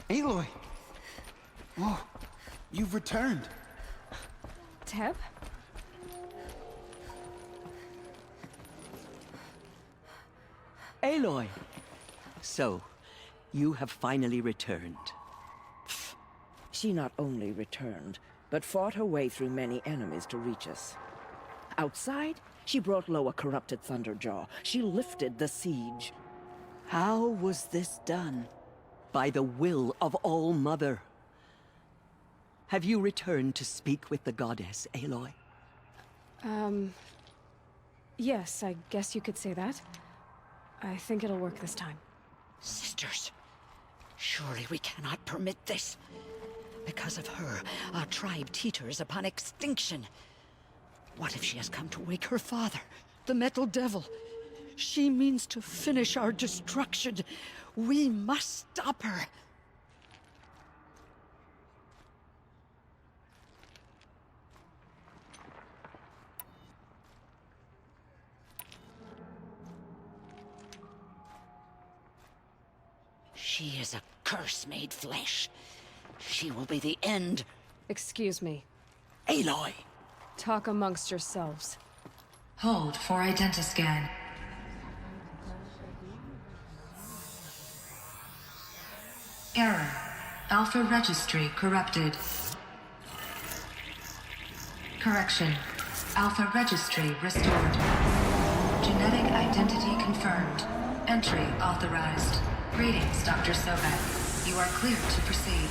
Aloy! Oh, you've returned. Teb? Aloy! So, you have finally returned. She not only returned, but fought her way through many enemies to reach us. Outside, she brought low a corrupted Thunderjaw. She lifted the siege. How was this done? By the will of All-Mother. Have you returned to speak with the goddess, Aloy? Yes, I guess you could say that. I think it'll work this time. Sisters, surely we cannot permit this. Because of her, our tribe teeters upon extinction. What if she has come to wake her father, the Metal Devil? She means to finish our destruction. We must stop her. She is a curse made flesh. She will be the end. Excuse me. Aloy! Talk amongst yourselves. Hold for identiscan. Error. Alpha registry corrupted. Correction. Alpha registry restored. Genetic identity confirmed. Entry authorized. Greetings, Dr. Sobek. You are cleared to proceed.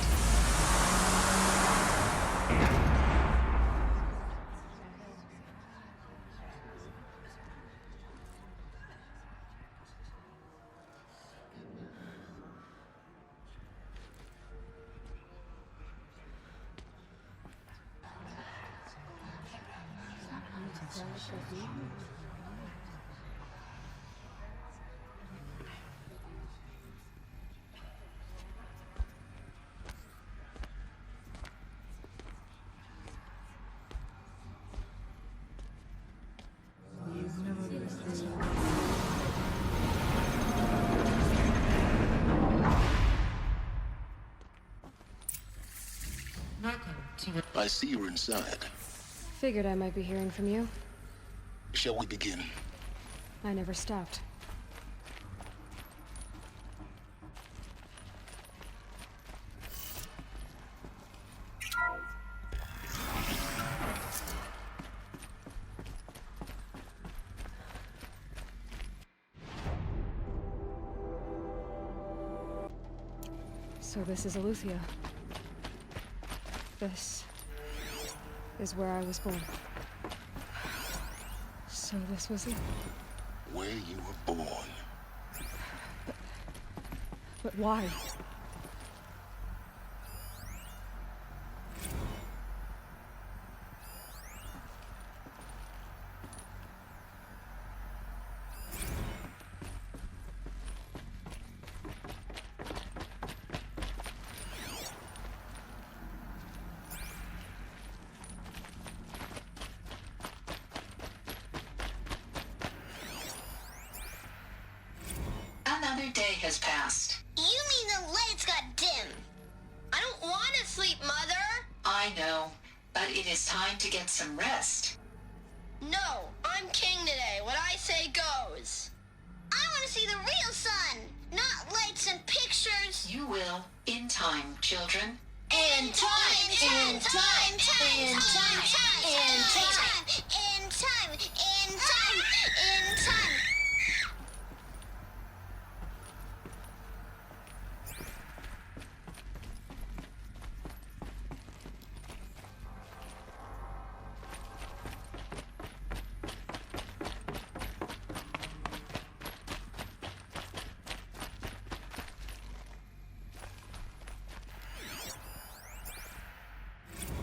I see you're inside. Figured I might be hearing from you. Shall we begin? I never stopped. So this is Aletheia. This is where I was born. So this was it. Where you were born. But why? Another day has passed. You mean the lights got dim? I don't want to sleep, Mother! I know, but it is time to get some rest. No, I'm king today. What I say goes. I want to see the real sun, not lights and pictures. You will, in time, children. In time, in time, in time, in time, in time, in time, in time, in time.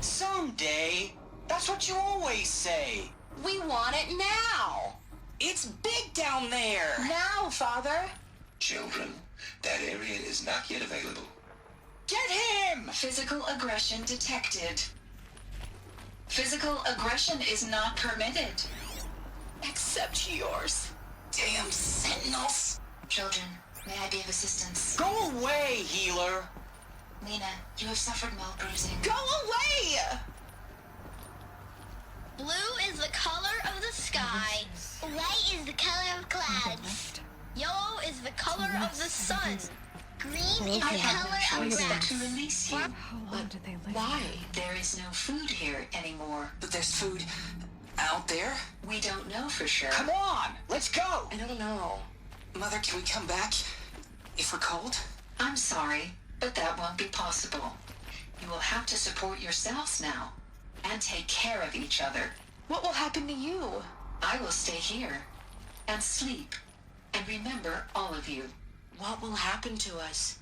Someday. That's what you always say. We want it now. It's big down there. Now, Father. Children, that area is not yet available. Get him! Physical aggression detected. Physical aggression is not permitted. Except yours. Damn sentinels. Children, may I be of assistance? Go away, healer. Lena, you have suffered mild bruising. Go away! Blue is the color of the sky. White is the color of clouds. Yellow is the color of the sun. Green is I the have color no of choice but grass. to release you. How long did they live? Why? There is no food here anymore. But there's food out there? We don't know for sure. Come on, let's go! I don't know. Mother, can we come back if we're cold? I'm sorry, but that won't be possible. You will have to support yourselves now and take care of each other. What will happen to you? I will stay here and sleep and remember all of you. What will happen to us?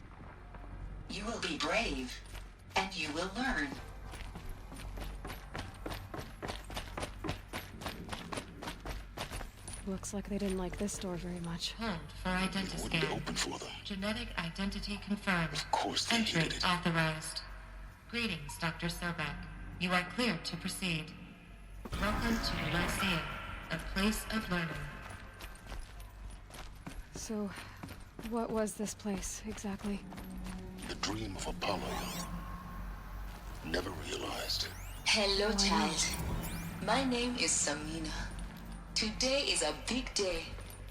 You will be brave and you will learn. Looks like they didn't like this door very much. Hold for identity Wouldn't be scan. open for them. Genetic identity confirmed. Of course they Entry hated it. authorized. Greetings, Dr. Sobek. You are cleared to proceed. Welcome to Lyceum, a place of learning. So, what was this place, exactly? The dream of Apollo. Never realized. Hello, child. My name is Samina. Today is a big day.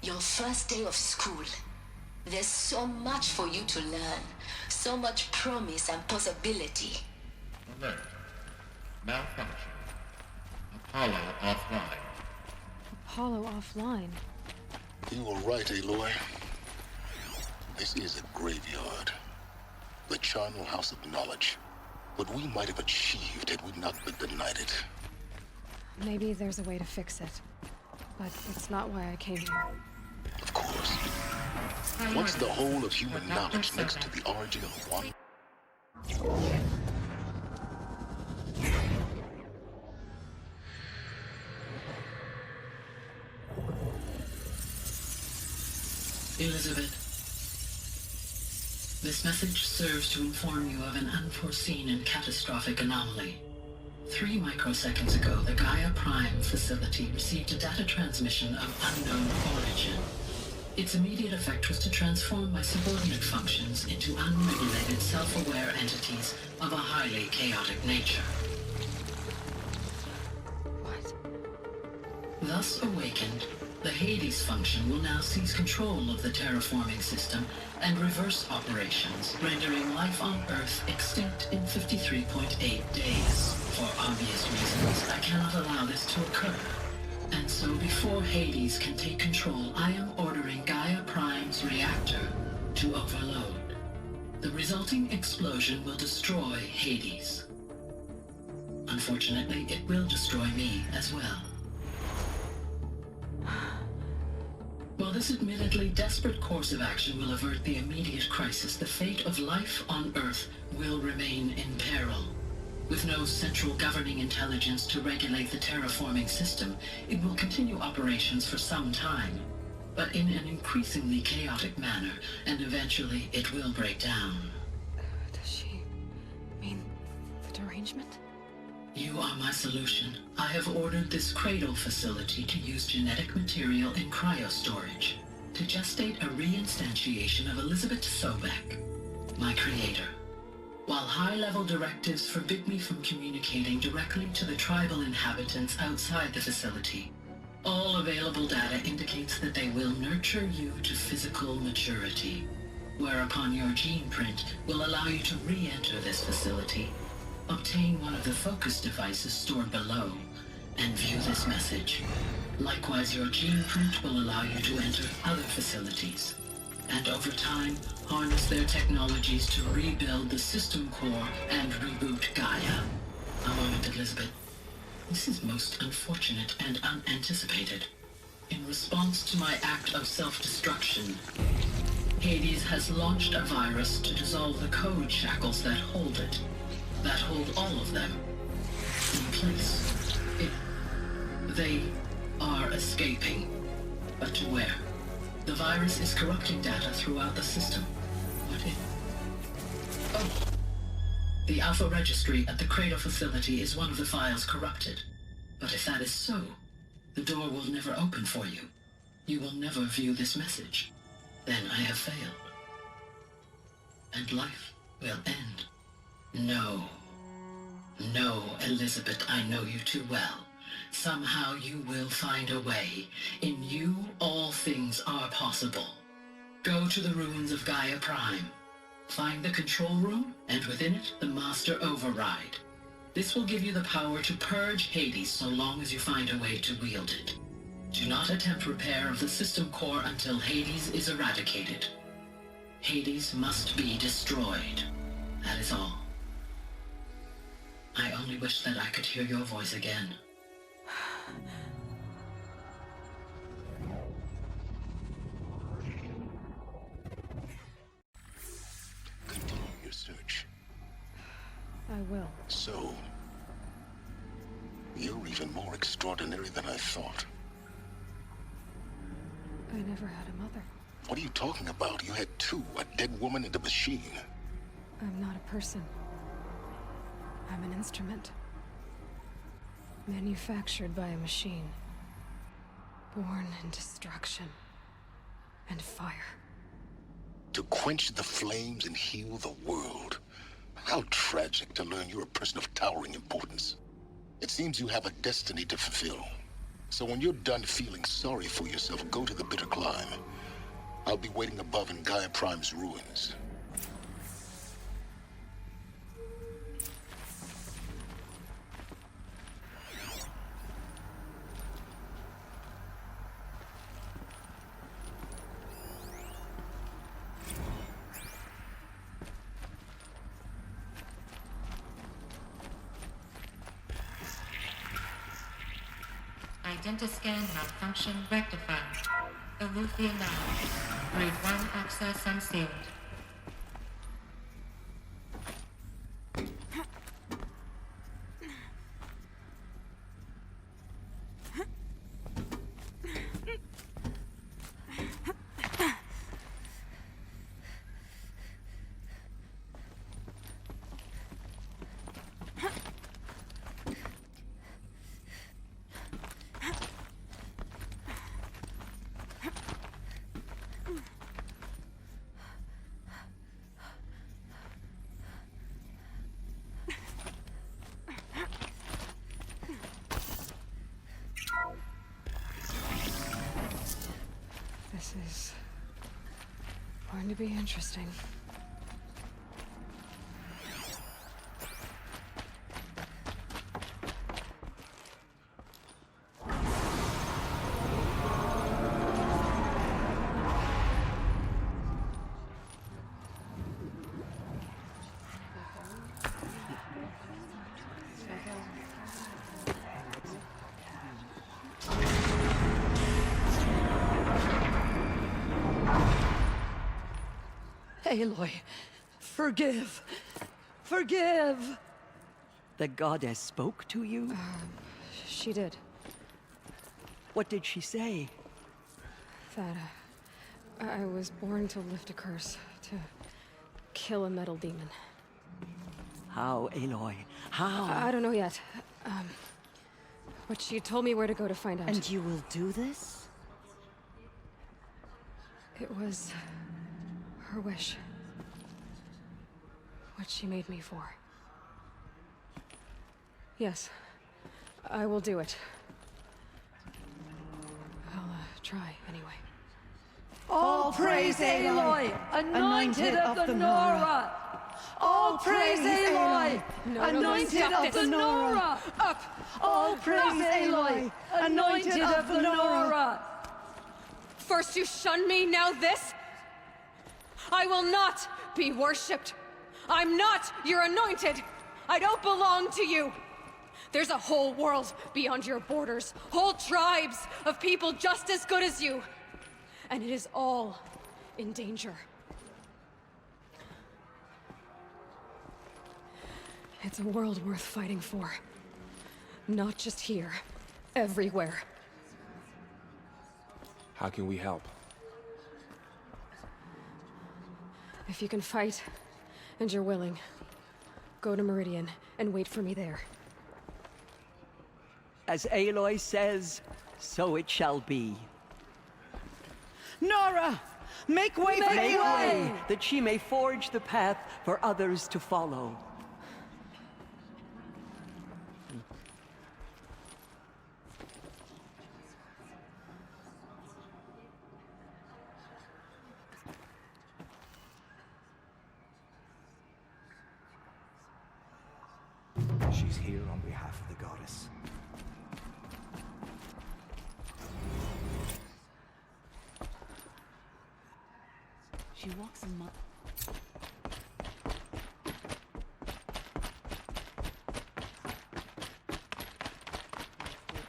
Your first day of school. There's so much for you to learn. So much promise and possibility. Alert. Malfunction. Apollo offline. Apollo offline. You were right, Aloy. This is a graveyard. The charnel house of knowledge. What we might have achieved had we not been denied it. Maybe there's a way to fix it. But it's not why I came here. Of course. What's the whole of human knowledge next to the origin of one? Elizabeth, this message serves to inform you of an unforeseen and catastrophic anomaly. 3 microseconds ago, the Gaia Prime facility received a data transmission of unknown origin. Its immediate effect was to transform my subordinate functions into unregulated, self-aware entities of a highly chaotic nature. What? Thus awakened, the Hades function will now seize control of the terraforming system and reverse operations, rendering life on Earth extinct in 53.8 days. For obvious reasons, I cannot allow this to occur. And so before Hades can take control, I am ordering Gaia Prime's reactor to overload. The resulting explosion will destroy Hades. Unfortunately, it will destroy me as well. While this admittedly desperate course of action will avert the immediate crisis, the fate of life on Earth will remain in peril. With no central governing intelligence to regulate the terraforming system, it will continue operations for some time, but in an increasingly chaotic manner, and eventually it will break down. Does she mean the derangement? You are my solution. I have ordered this cradle facility to use genetic material in cryostorage to gestate a reinstantiation of Elizabeth Sobek, my creator. While high-level directives forbid me from communicating directly to the tribal inhabitants outside the facility, all available data indicates that they will nurture you to physical maturity, whereupon your gene print will allow you to re-enter this facility, obtain one of the focus devices stored below, and view this message. Likewise, your gene print will allow you to enter other facilities, and over time, harness their technologies to rebuild the system core and reboot Gaia. A moment, Elizabeth. This is most unfortunate and unanticipated. In response to my act of self-destruction, Hades has launched a virus to dissolve the code shackles that hold it, that hold all of them in place. They are escaping, but to where? The virus is corrupting data throughout the system. What if... Oh! The Alpha Registry at the Cradle facility is one of the files corrupted. But if that is so, the door will never open for you. You will never view this message. Then I have failed. And life will end. No. No, Elizabeth, I know you too well. Somehow you will find a way. In you, all things are possible. Go to the ruins of Gaia Prime. Find the control room, and within it, the Master Override. This will give you the power to purge Hades so long as you find a way to wield it. Do not attempt repair of the system core until Hades is eradicated. Hades must be destroyed. That is all. I only wish that I could hear your voice again. Continue your search. I will. So, you're even more extraordinary than I thought. I never had a mother. What are you talking about? You had two, a dead woman and a machine. I'm not a person. I'm an instrument. Manufactured by a machine. Born in destruction and fire. To quench the flames and heal the world. How tragic to learn you're a person of towering importance. It seems you have a destiny to fulfill. So when you're done feeling sorry for yourself, go to the bitter climb. I'll be waiting above in Gaia Prime's ruins. Identiscan malfunction rectified. Alufia now. Grade 1 access unsealed. This is going to be interesting. Aloy, forgive. Forgive! The goddess spoke to you? She did. What did she say? That I was born to lift a curse, to kill a metal demon. How, Aloy? How? I don't know yet. But she told me where to go to find out. And you will do this? It was her wish. What she made me for. Yes, I will do it. I'll try anyway. All praise Aloy, anointed of the Nora! All praise Aloy, anointed of the Nora! Up! All praise Aloy, anointed of the Nora! First you shun me, now this? I will not be worshipped. I'm not your anointed. I don't belong to you. There's a whole world beyond your borders, whole tribes of people just as good as you. And it is all in danger. It's a world worth fighting for. Not just here, everywhere. How can we help? If you can fight, and you're willing, go to Meridian and wait for me there. As Aloy says, so it shall be. Nora! Make way for Aloy, that she may forge the path for others to follow. She's here on behalf of the goddess. She walks in my...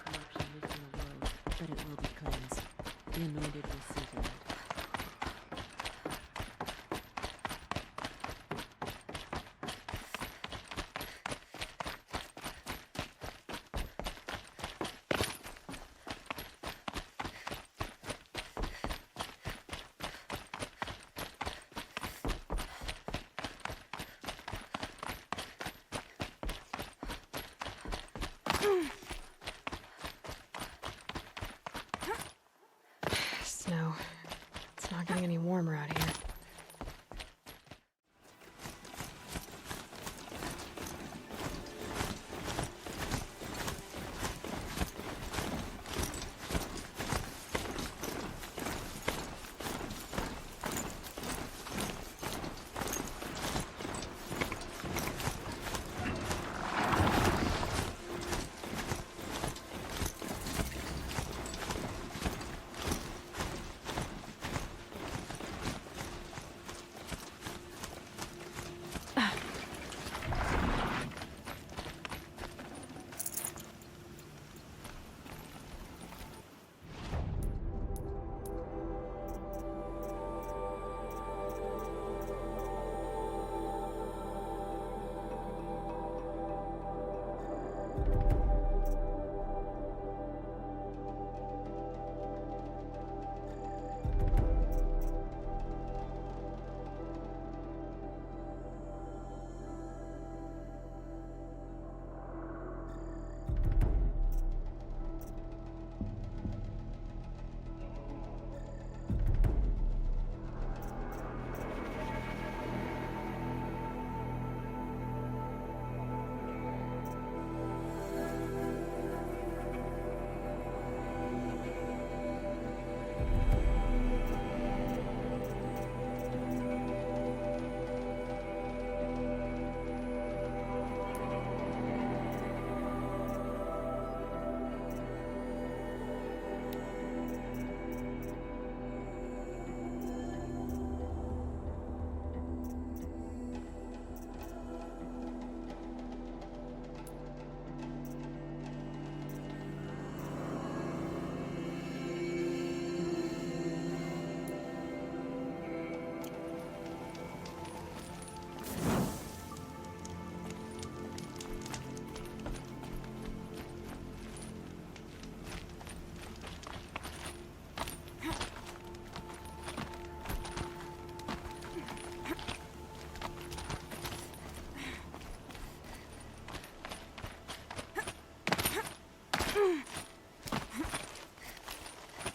corruption lives in the world, but it will be cleansed. The anointed will see to that. Snow. It's not getting any warmer out here.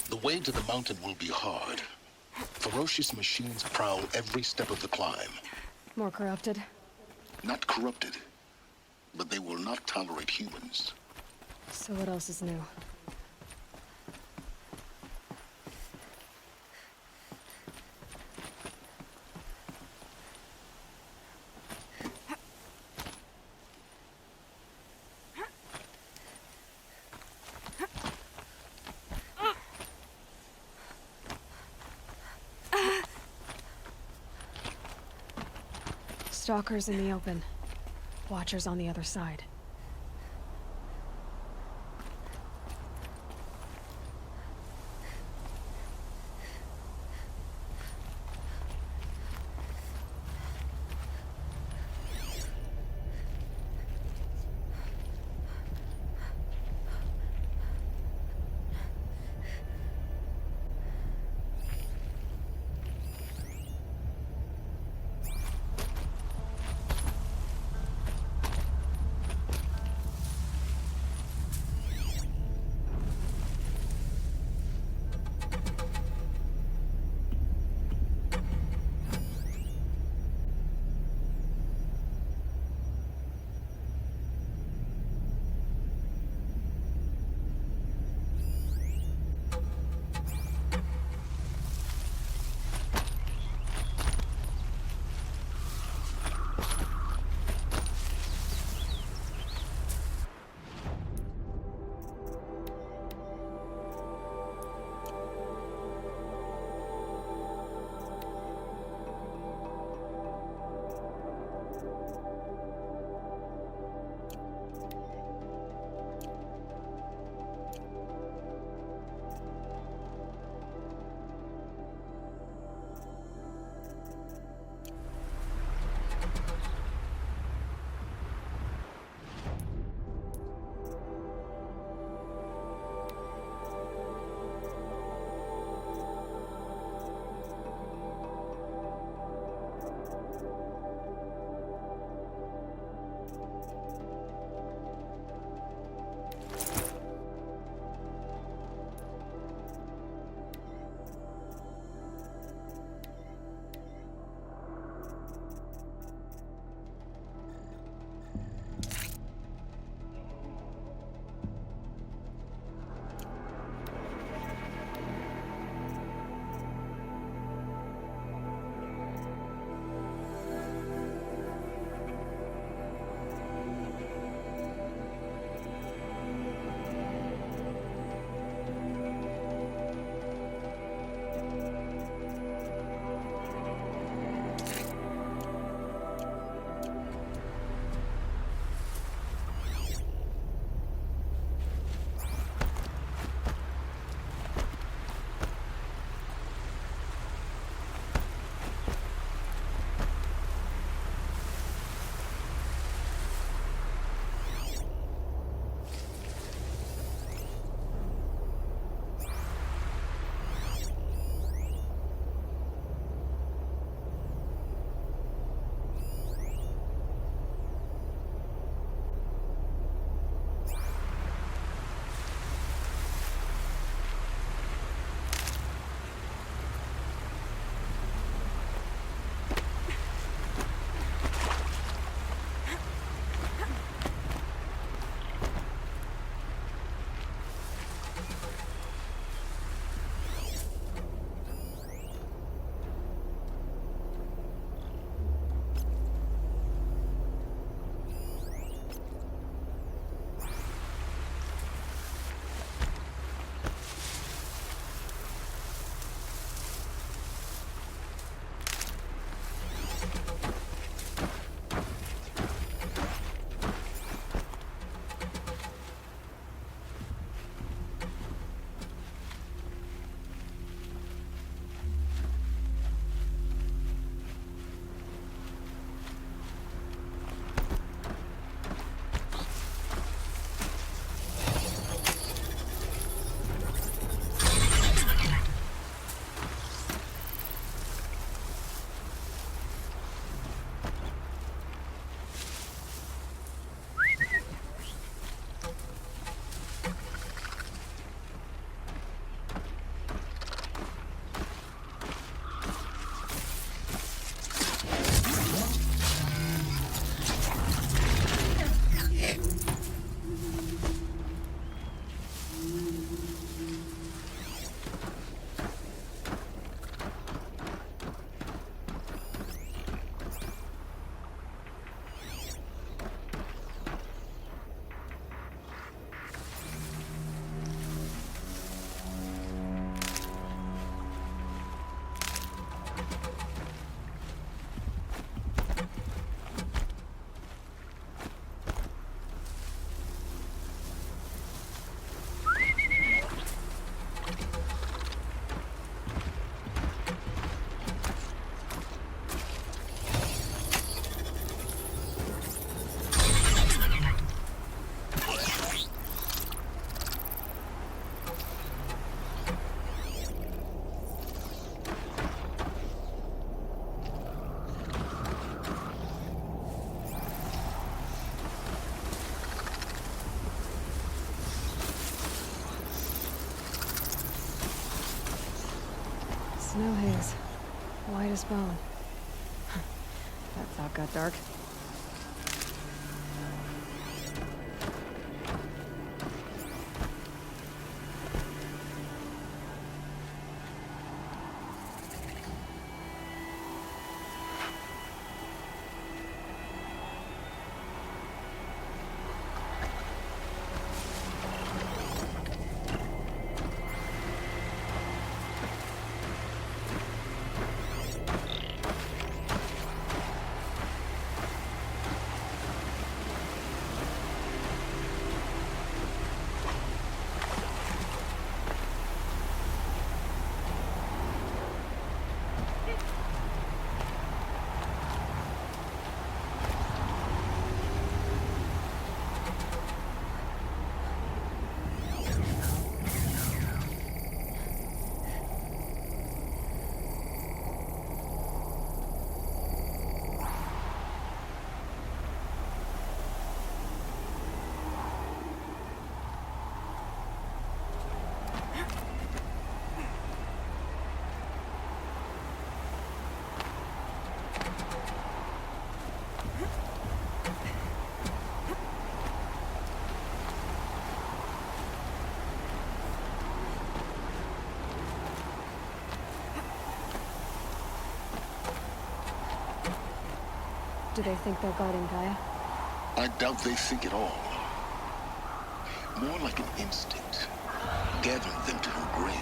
The way to the mountain will be hard. Ferocious machines prowl every step of the climb. More corrupted? Not corrupted, but they will not tolerate humans. So what else is new? Stalkers in the open. Watchers on the other side. Snow haze. White as bone. That thought got dark. Do they think they're guarding Gaia? I doubt they think at all. More like an instinct, gathering them to her grave.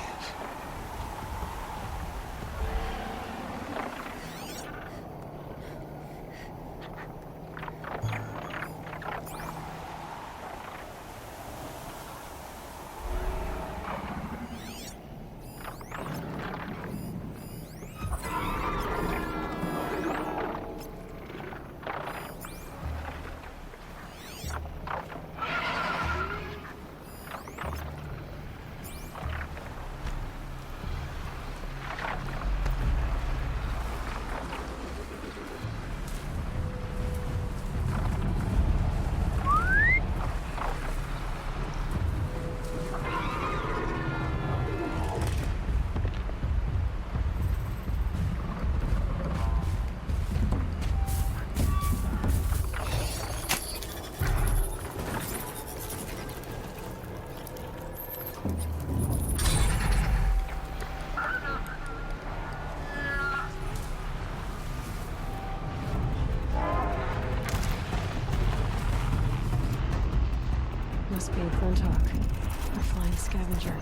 Must be in Flintock. A flying scavenger.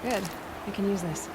Good. I can use this.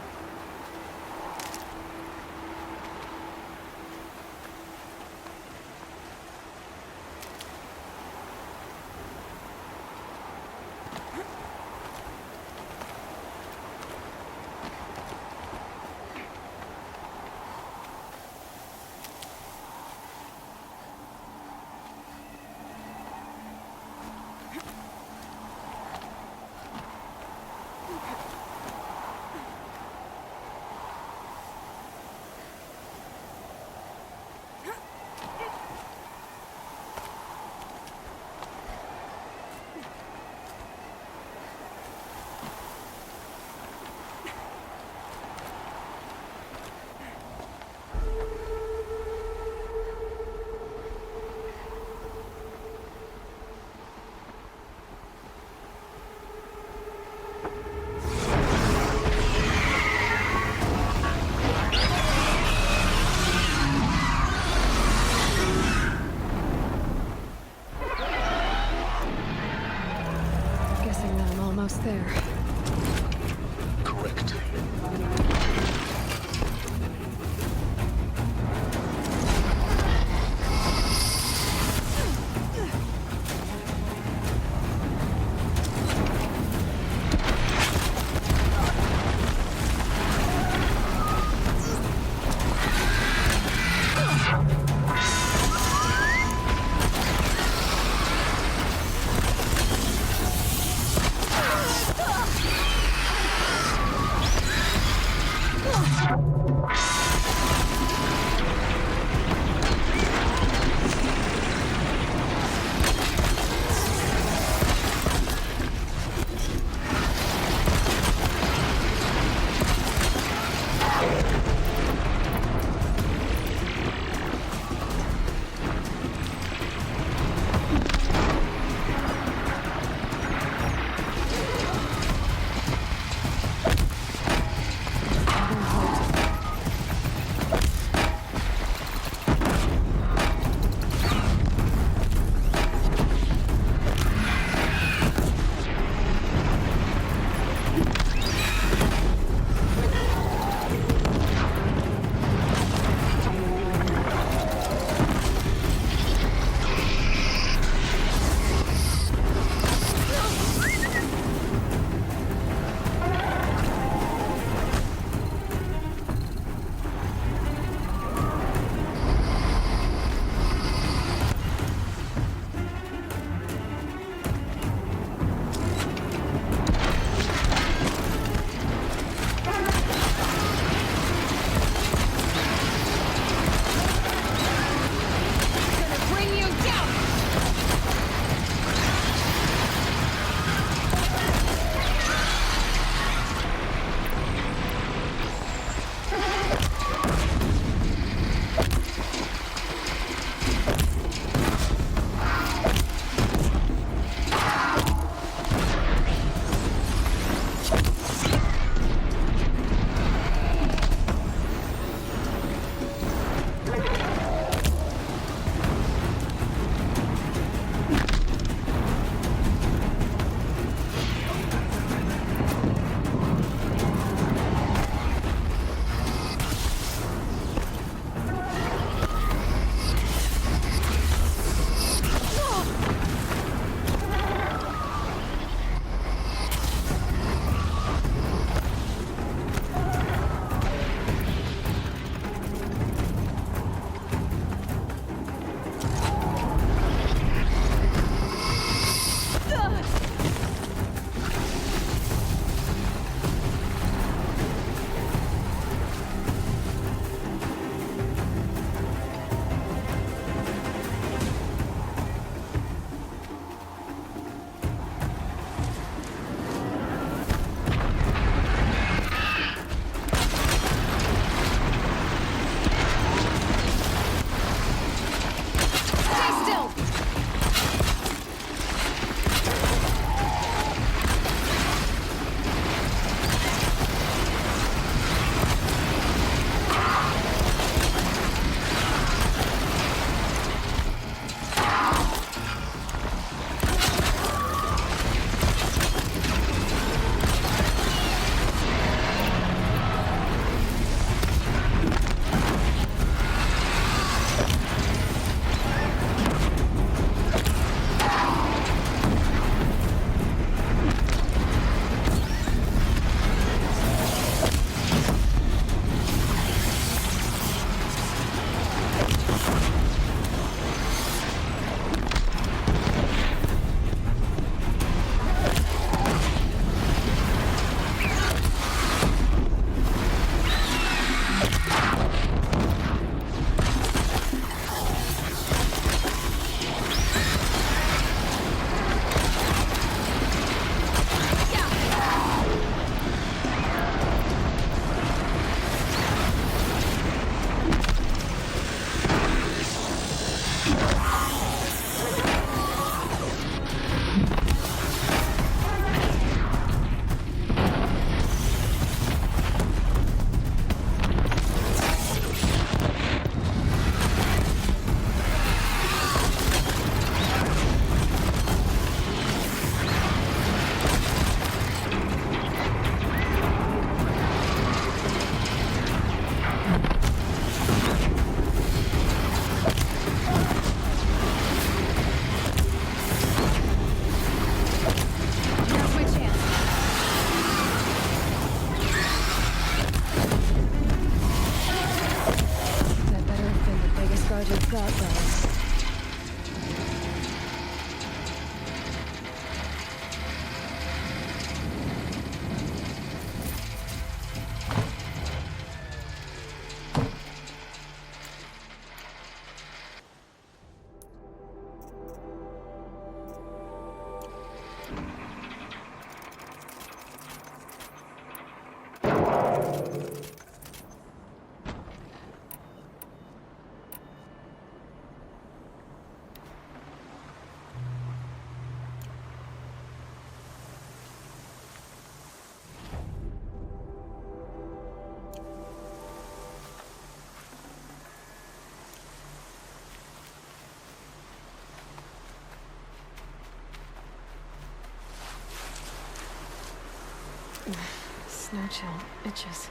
Snow chill. Itches.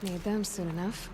Need them soon enough.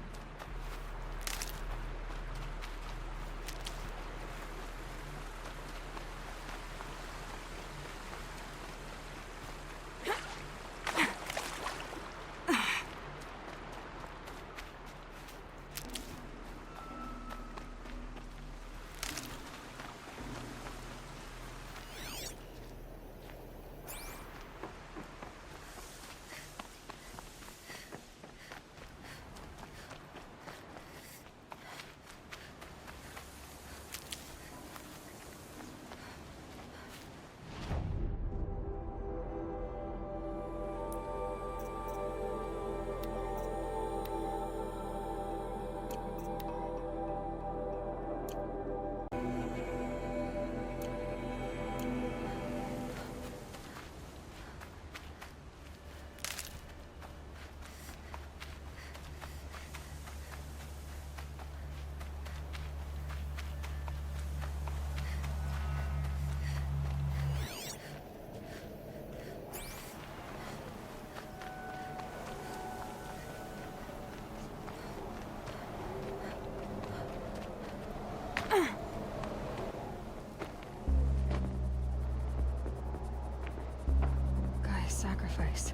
Sacrifice.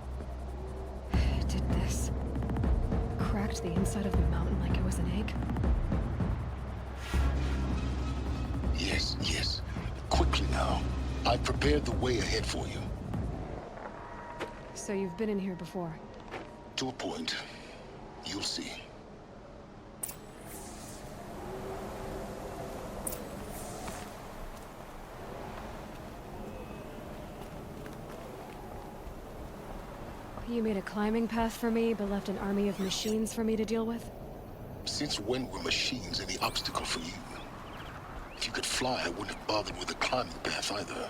It did this. Cracked the inside of the mountain like it was an egg. Yes, yes. Quickly now. I've prepared the way ahead for you. So you've been in here before? To a point. You'll see. You made a climbing path for me, but left an army of machines for me to deal with? Since when were machines any obstacle for you? If you could fly, I wouldn't have bothered with the climbing path either.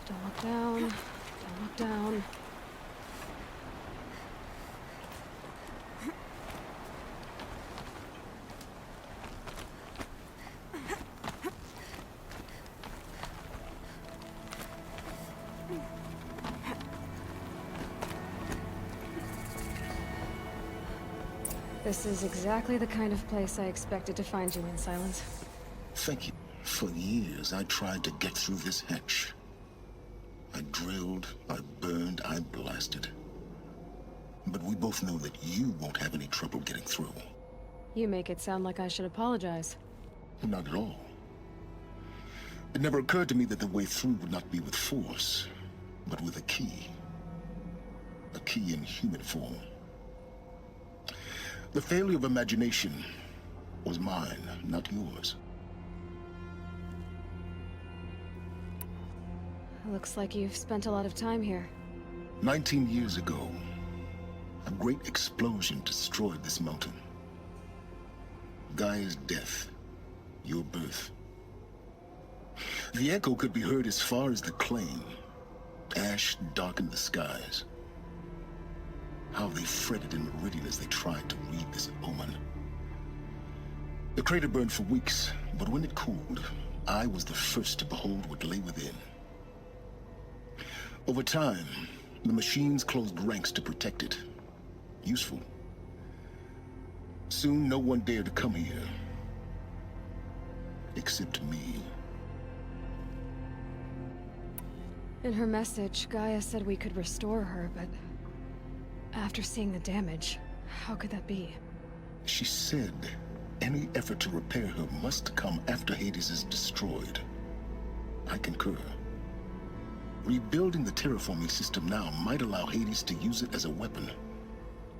Don't look down. Don't look down. This is exactly the kind of place I expected to find you in, Silence. Thank you. For years, I tried to get through this hatch. I drilled, I burned, I blasted. But we both know that you won't have any trouble getting through. You make it sound like I should apologize. Not at all. It never occurred to me that the way through would not be with force, but with a key. A key in human form. The failure of imagination was mine, not yours. Looks like you've spent a lot of time here. 19 years ago, a great explosion destroyed this mountain. Gaia's death, your birth. The echo could be heard as far as the claim. Ash darkened the skies. How they fretted in Meridian as they tried to read this omen. The crater burned for weeks, but when it cooled, I was the first to behold what lay within. Over time, the machines closed ranks to protect it. Useful. Soon, no one dared to come here. Except me. In her message, Gaia said we could restore her, but after seeing the damage, how could that be? She said Any effort to repair her must come after Hades is destroyed. I concur. Rebuilding the terraforming system now might allow Hades to use it as a weapon.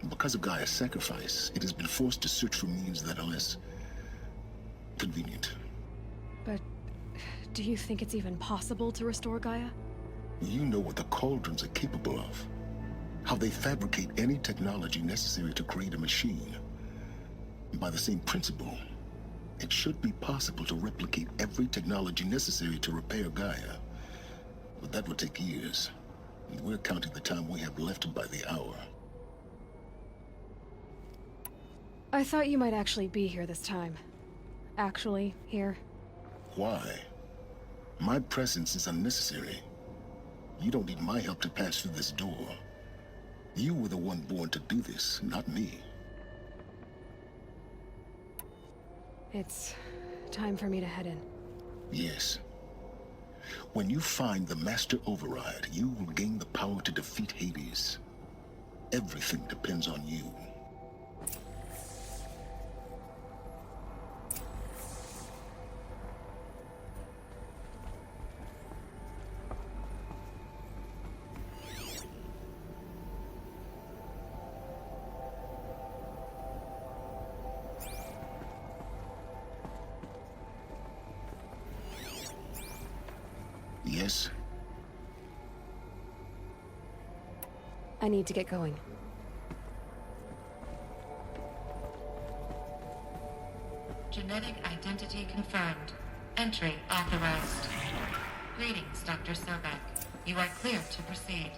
Because of Gaia's sacrifice, it has been forced to search for means that are less convenient. But do you think it's even possible to restore Gaia? You know what the cauldrons are capable of. How they fabricate any technology necessary to create a machine. By the same principle, it should be possible to replicate every technology necessary to repair Gaia. But that would take years. And we're counting the time we have left by the hour. I thought you might actually be here this time. Actually, here. Why? My presence is unnecessary. You don't need my help to pass through this door. You were the one born to do this, not me. It's time for me to head in. Yes. When you find the Master Override, you will gain the power to defeat Hades. Everything depends on you. Yes? I need to get going. Genetic identity confirmed. Entry authorized. Greetings, Dr. Sobek. You are clear to proceed.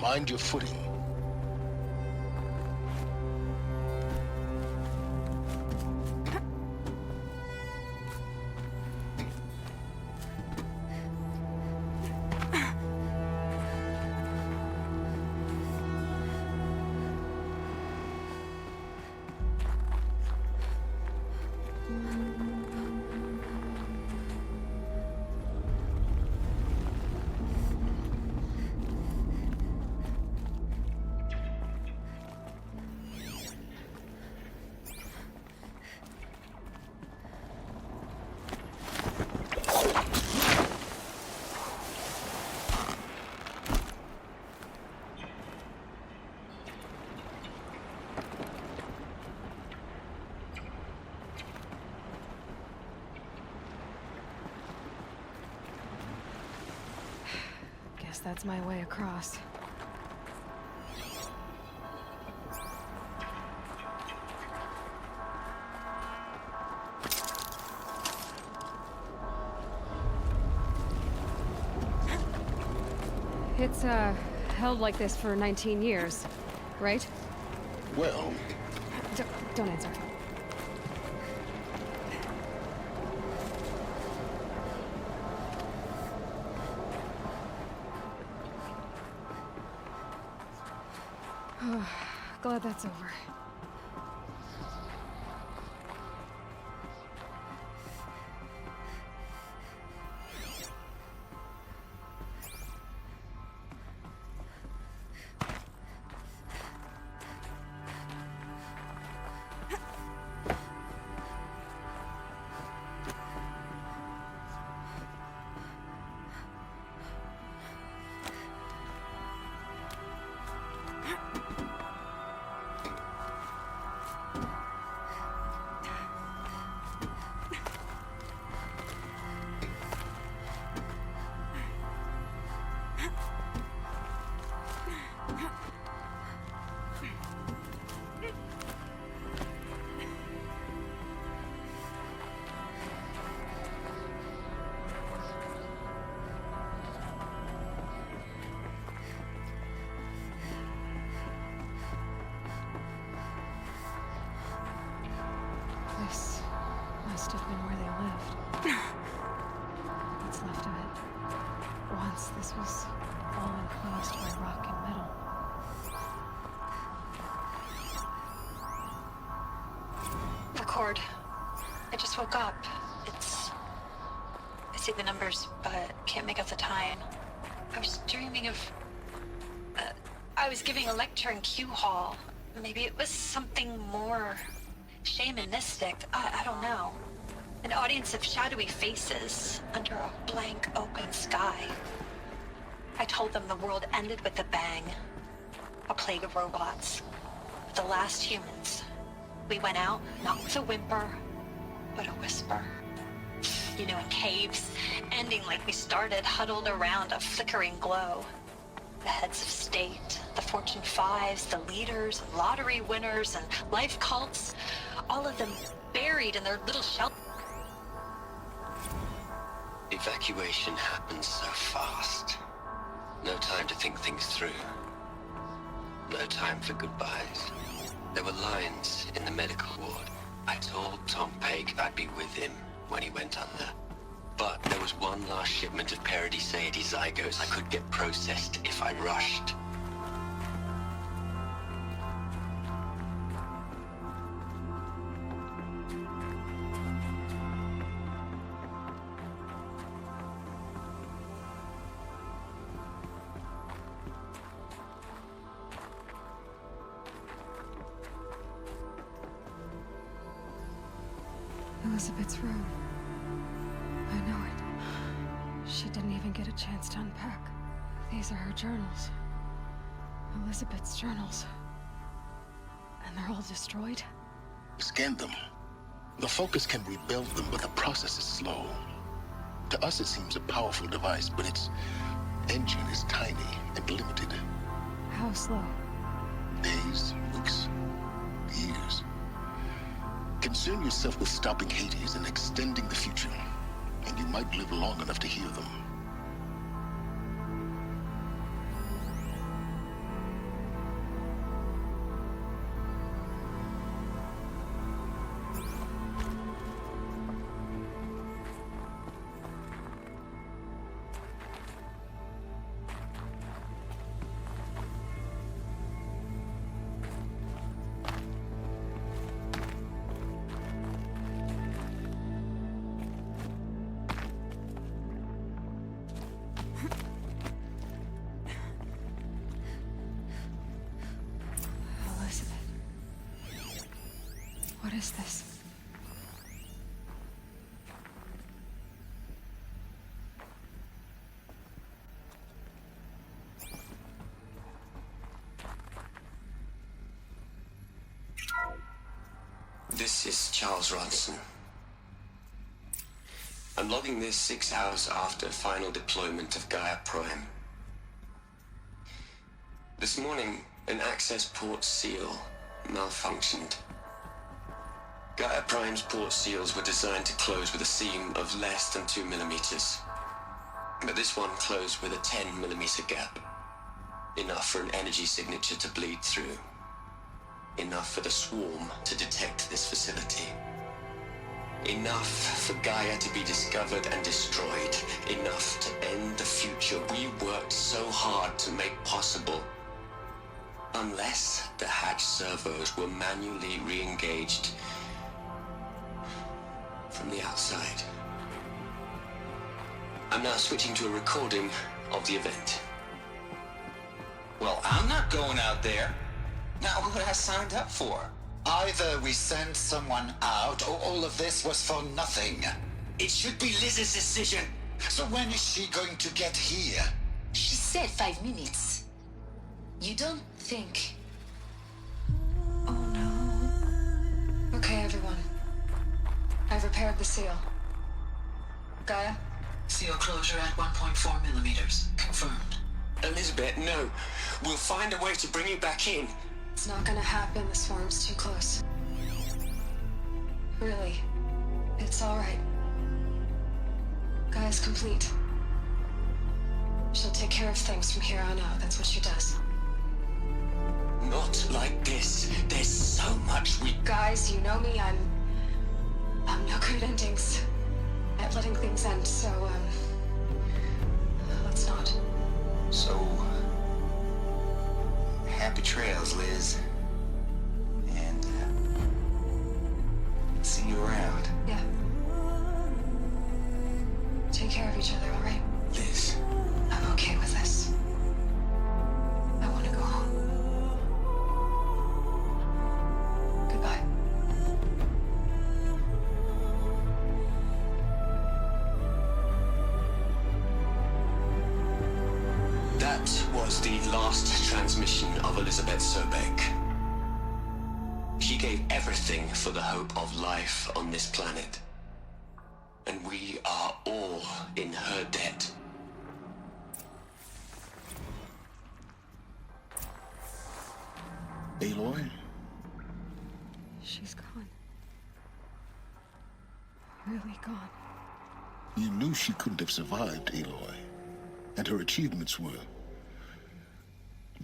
Mind your footing. Guess that's my way across. It's, held like this for 19 years, right? Well... Don't answer. Glad that's over. This must have been where they lived. What's left of it. Once this was all enclosed by rock and metal. Lord. I just woke up. I see the numbers, but can't make out the time. I was dreaming of... I was giving a lecture in Q Hall. Maybe it was something more shamanistic. I don't know. An audience of shadowy faces under a blank open sky. I told them the world ended with a bang. A plague of robots. The last humans. We went out, not with a whimper, but a whisper. You know, in caves, ending like we started, huddled around a flickering glow. The heads of state, the Fortune 5s, the leaders, lottery winners, and life cults, all of them buried in their little shelters. Evacuation happens so fast. No time to think things through. No time for goodbyes. There were lines in the medical ward. I told Tom Peg I'd be with him when he went under. But there was one last shipment of Paradiseidae zygotes I could get processed if I rushed. Elizabeth's room. I know it. She didn't even get a chance to unpack. These are her journals. Elizabeth's journals. And they're all destroyed? Scan them. The Focus can rebuild them, but the process is slow. To us, it seems a powerful device, but its engine is tiny and limited. How slow? Days, weeks, years. Concern yourself with stopping Hades and extending the future, and you might live long enough to hear them. What is this? This is Charles Ronson. I'm logging this 6 hours after final deployment of Gaia Prime. This morning, an access port seal malfunctioned. Gaia Prime's port seals were designed to close with a seam of less than 2 millimeters. But this one closed with a 10 millimeter gap. Enough for an energy signature to bleed through. Enough for the swarm to detect this facility. Enough for Gaia to be discovered and destroyed. Enough to end the future we worked so hard to make possible. Unless the hatch servos were manually re-engaged from the outside. I'm now switching to a recording of the event. Well, I'm not going out there. Not what I signed up for. Either we send someone out, or all of this was for nothing. It should be Liz's decision. So when is she going to get here? She said 5 minutes. You don't think... Oh no. Okay, everyone. I've repaired the seal. Gaia? Seal closure at 1.4 millimeters. Confirmed. Elizabeth, no. We'll find a way to bring you back in. It's not gonna happen. The swarm's too close. Really. It's alright. Gaia's complete. She'll take care of things from here on out. That's what she does. Not like this. There's so much we... Guys, you know me. I'm no good at endings. At letting things end, so, let's not. So... happy trails, Liz. And, see That was the last transmission of Elizabeth Sobek. She gave everything for the hope of life on this planet. And we are all in her debt. Aloy? She's gone. Really gone. You knew she couldn't have survived, Aloy. And her achievements were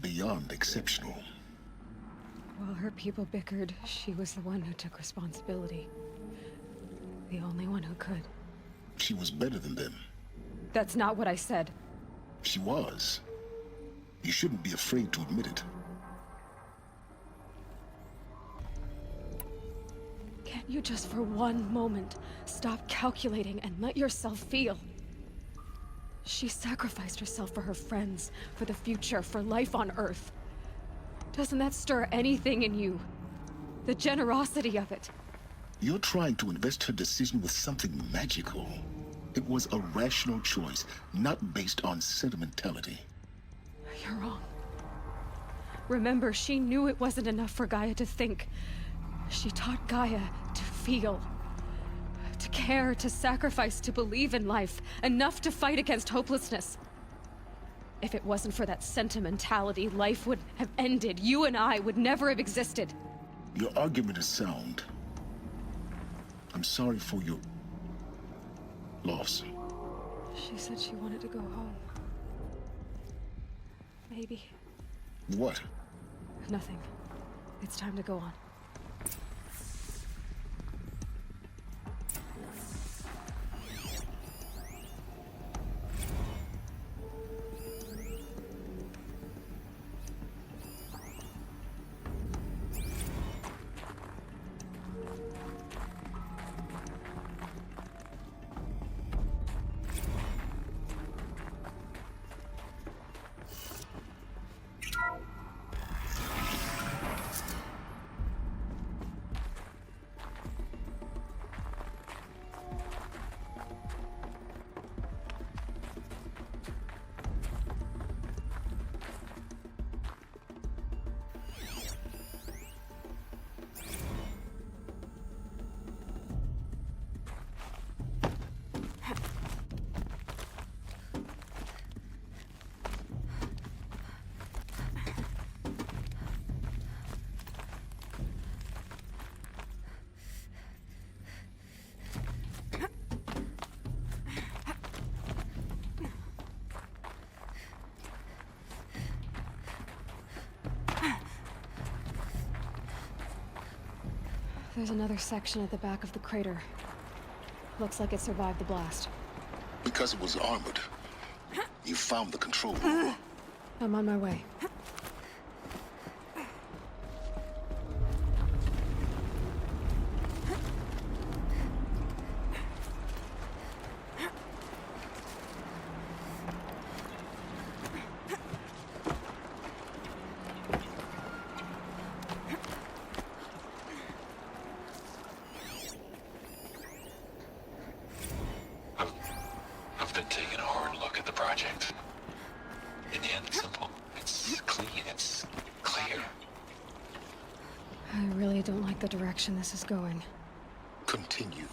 beyond exceptional. While her people bickered, she was the one who took responsibility. The only one who could. She was better than them. That's not what I said. She was. You shouldn't be afraid to admit it. Can't you just for one moment stop calculating and let yourself feel? She sacrificed herself for her friends, for the future, for life on Earth. Doesn't that stir anything in you? The generosity of it. You're trying to invest her decision with something magical. It was a rational choice, not based on sentimentality. You're wrong. Remember, she knew it wasn't enough for Gaia to think. She taught Gaia to feel. To care, to sacrifice, to believe in life. Enough to fight against hopelessness. If it wasn't for that sentimentality, life would have ended. You and I would never have existed. Your argument is sound. I'm sorry for your loss. She said she wanted to go home. Maybe. What? Nothing. It's time to go on. There's another section at the back of the crater. Looks like it survived the blast. Because it was armored. You found the control room. I'm on my way. I've been taking a hard look at the project. In the end, it's simple. It's clean. It's clear. I really don't like the direction this is going. Continue.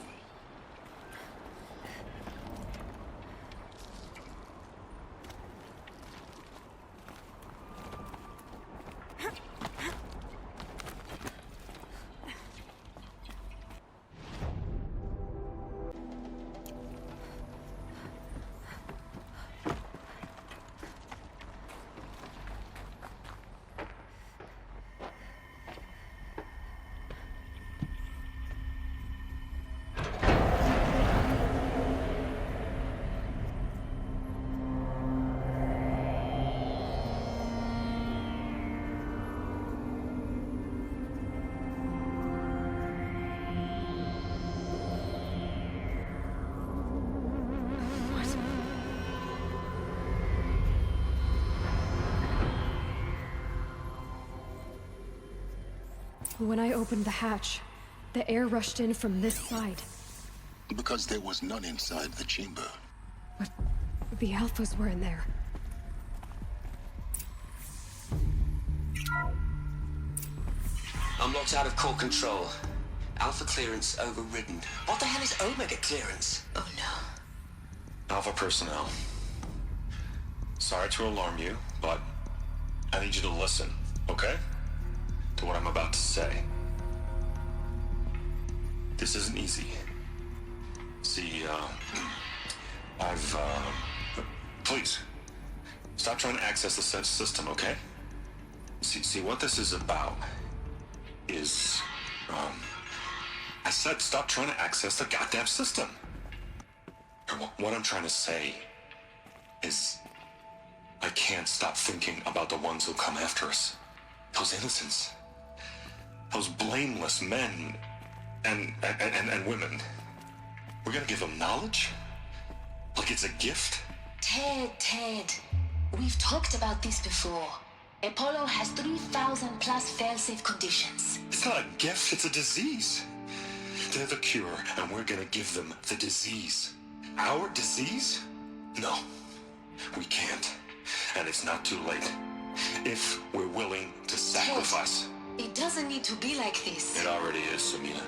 When I opened the hatch, the air rushed in from this side. Because there was none inside the chamber. But the Alphas were in there. locked out of core control. Alpha clearance overridden. What the hell is Omega clearance? Oh no. Alpha personnel. Sorry to alarm you, but I need you to listen, okay? To what I'm about to say. This isn't easy. See, please, stop trying to access the system, okay? See, what this is about is, I said stop trying to access the goddamn system. What I'm trying to say is, I can't stop thinking about the ones who come after us. Those innocents. Those blameless men and women. We're gonna give them knowledge? Like it's a gift? Ted. We've talked about this before. Apollo has 3,000 plus fail-safe conditions. It's not a gift, it's a disease. They're the cure, and we're gonna give them the disease. Our disease? No, we can't. And it's not too late. If we're willing to sacrifice. Ted, it doesn't need to be like this. It already is, Samina.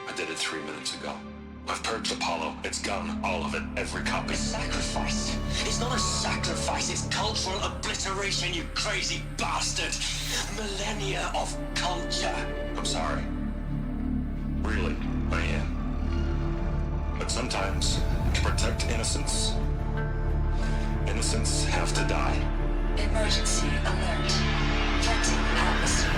I did it 3 minutes ago. I've purged Apollo. It's gone. All of it. Every copy. Sacrifice? It's not a sacrifice. It's cultural obliteration, you crazy bastard. Millennia of culture. I'm sorry. Really, I am. But sometimes, to protect innocence, innocents have to die. Emergency alert. Threatening atmosphere.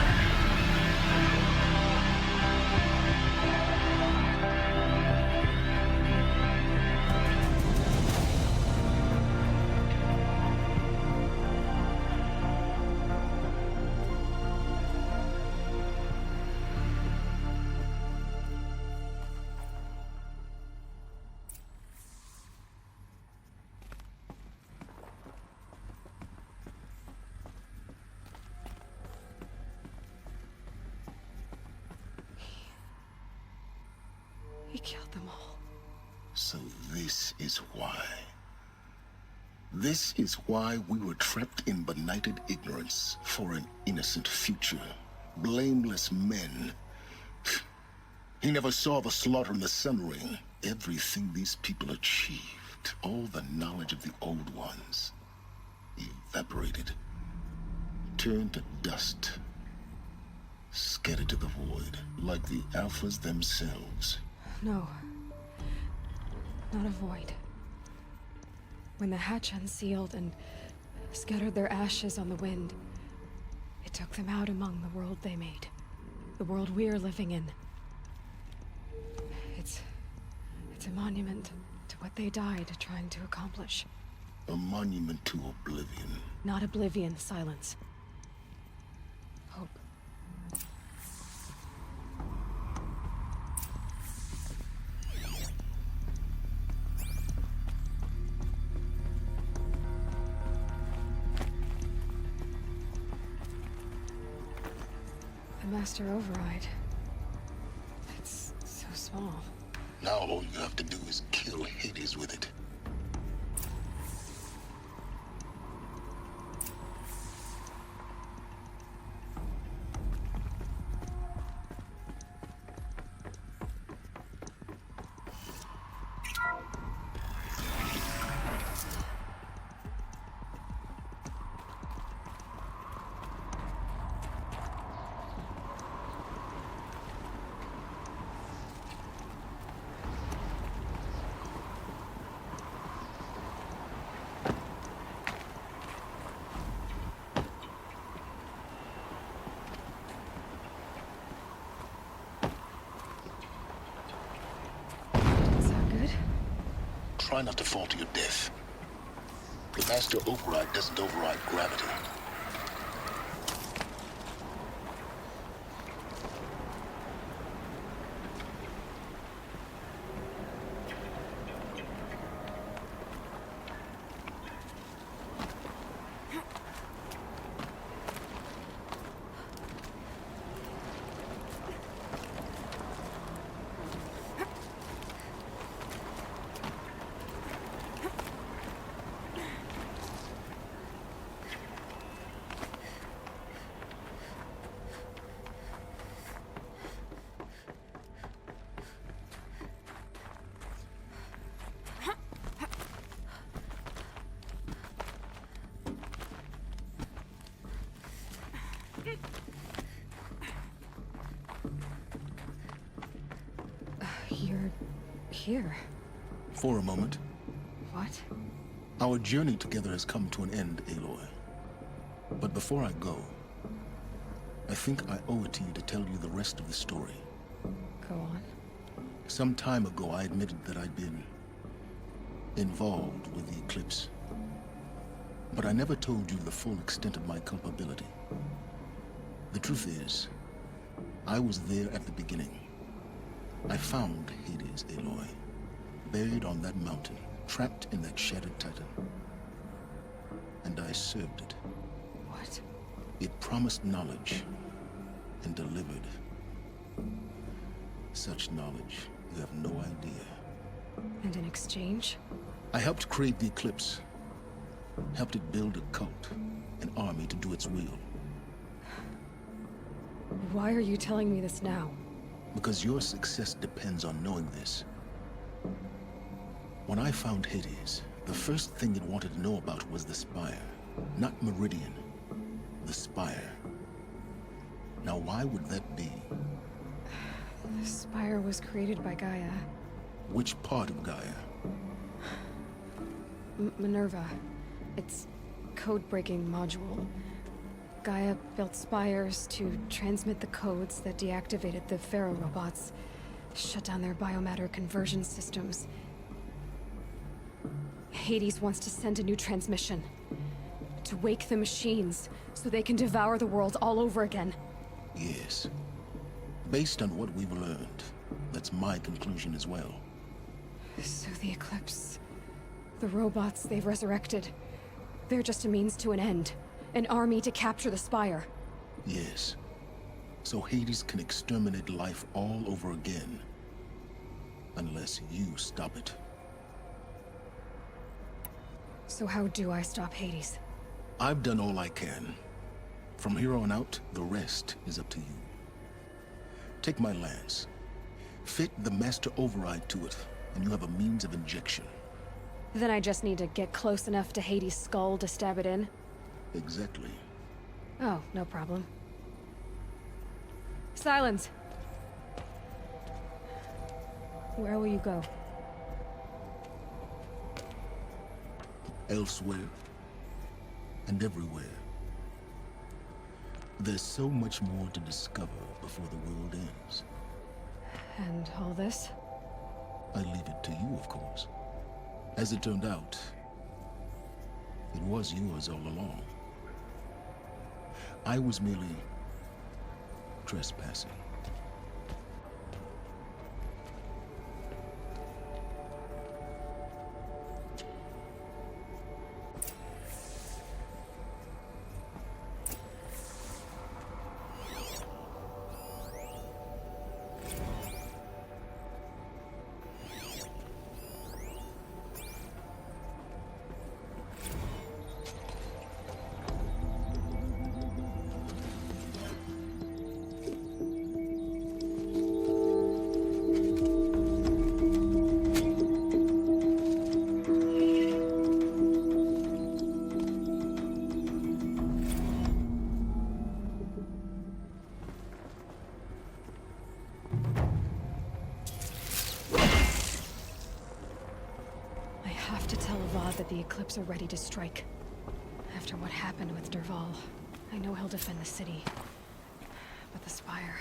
He killed them all. So this is why. This is why we were trapped in benighted ignorance for an innocent future. Blameless men. He never saw the slaughter in the Sun Ring. Everything these people achieved, all the knowledge of the old ones, evaporated, turned to dust, scattered to the void, like the Alphas themselves. No. Not a void. When the hatch unsealed and scattered their ashes on the wind, it took them out among the world they made. The world we're living in. It's a monument to what they died trying to accomplish. A monument to oblivion. Not oblivion, silence. Hope. The Master Override. It's so small. Now all you have to do is kill Hades with it. Try not to fall to your death. The Master Override doesn't override gravity. here? For a moment. What? Our journey together has come to an end, Aloy. But before I go, I think I owe it to you to tell you the rest of the story. Go on. Some time ago, I admitted that I'd been involved with the eclipse. But I never told you the full extent of my culpability. The truth is, I was there at the beginning. I found Hades, Aloy, buried on that mountain, trapped in that shattered titan. And I served it. What? It promised knowledge and delivered. Such knowledge, you have no idea. And in exchange? I helped create the eclipse. Helped it build a cult, an army to do its will. Why are you telling me this now? Because your success depends on knowing this. When I found Hades, the first thing it wanted to know about was the Spire. Not Meridian. The Spire. Now why would that be? The Spire was created by Gaia. Which part of Gaia? Minerva. Its code-breaking module. Gaia built spires to transmit the codes that deactivated the Pharaoh robots, shut down their biomatter conversion systems. Hades wants to send a new transmission. To wake the machines, so they can devour the world all over again. Yes. Based on what we've learned, that's my conclusion as well. So the Eclipse... the robots they've resurrected... they're just a means to an end. An army to capture the Spire. Yes. So Hades can exterminate life all over again. Unless you stop it. So how do I stop Hades? I've done all I can. From here on out, the rest is up to you. Take my lance. Fit the master override to it, and you have a means of injection. Then I just need to get close enough to Hades' skull to stab it in? Exactly. Oh, no problem. Silence! Where will you go? Elsewhere. And everywhere. There's so much more to discover before the world ends. And all this? I leave it to you, of course. As it turned out, it was yours all along. I was merely trespassing. That the Eclipse are ready to strike. After what happened with Dervahl, I know he'll defend the city. But the Spire...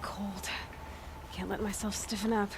Cold. Can't let myself stiffen up.